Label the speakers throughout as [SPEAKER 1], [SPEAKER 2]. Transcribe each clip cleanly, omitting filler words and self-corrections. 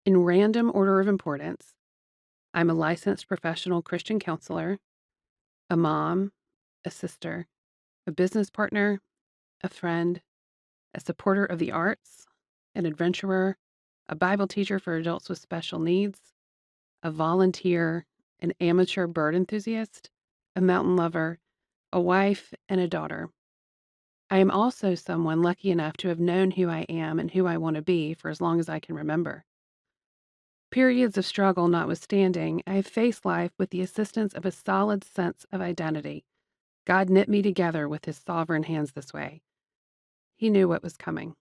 [SPEAKER 1] In random order of importance, I'm a licensed professional Christian counselor, a mom, a sister, a business partner, a friend, a supporter of the arts, an adventurer, a Bible teacher for adults with special needs, a volunteer, an amateur bird enthusiast, a mountain lover, a wife, and a daughter. I am also someone lucky enough to have known who I am and who I want to be for as long as I can remember. Periods of struggle notwithstanding, I have faced life with the assistance of a solid sense of identity. God knit me together with his sovereign hands this way. He knew what was coming.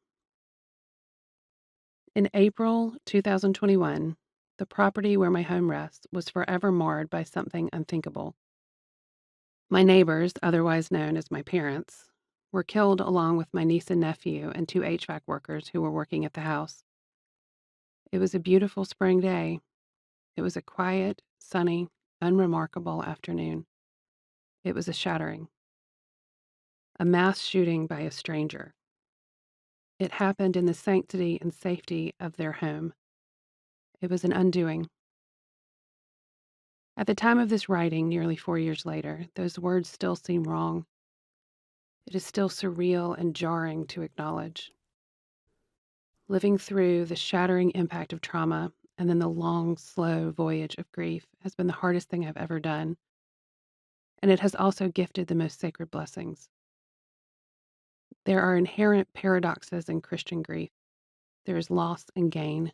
[SPEAKER 1] In April 2021, the property where my home rests was forever marred by something unthinkable. My neighbors, otherwise known as my parents, were killed along with my niece and nephew and 2 HVAC workers who were working at the house. It was a beautiful spring day. It was a quiet, sunny, unremarkable afternoon. It was a shattering. A mass shooting by a stranger. It happened in the sanctity and safety of their home. It was an undoing. At the time of this writing, nearly 4 years later, those words still seem wrong. It is still surreal and jarring to acknowledge. Living through the shattering impact of trauma and then the long, slow voyage of grief has been the hardest thing I've ever done, and it has also gifted the most sacred blessings. There are inherent paradoxes in Christian grief. There is loss and gain,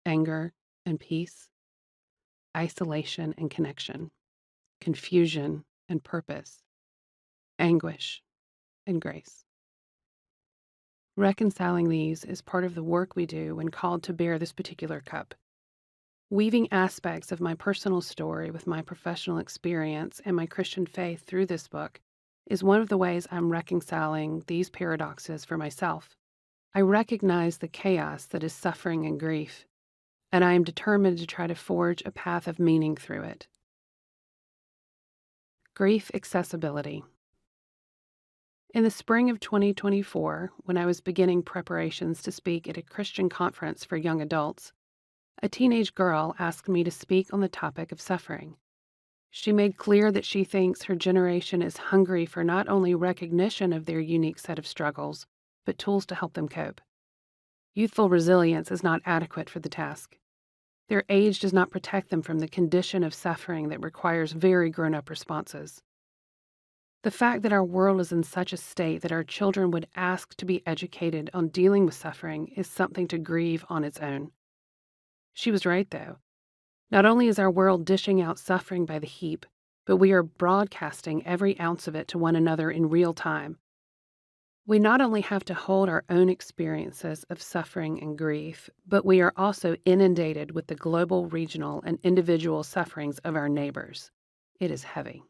[SPEAKER 1] anger and peace, isolation and connection, confusion and purpose, anguish and grace. Reconciling these is part of the work we do when called to bear this particular cup. Weaving aspects of my personal story with my professional experience and my Christian faith through this book is one of the ways I'm reconciling these paradoxes for myself. I recognize the chaos that is suffering and grief, and I am determined to try to forge a path of meaning through it. Grief accessibility. In the spring of 2024, when I was beginning preparations to speak at a Christian conference for young adults, a teenage girl asked me to speak on the topic of suffering. She made clear that she thinks her generation is hungry for not only recognition of their unique set of struggles, but tools to help them cope. Youthful resilience is not adequate for the task. Their age does not protect them from the condition of suffering that requires very grown-up responses. The fact that our world is in such a state that our children would ask to be educated on dealing with suffering is something to grieve on its own. She was right, though. Not only is our world dishing out suffering by the heap, but we are broadcasting every ounce of it to one another in real time. We not only have to hold our own experiences of suffering and grief, but we are also inundated with the global, regional, and individual sufferings of our neighbors. It is heavy.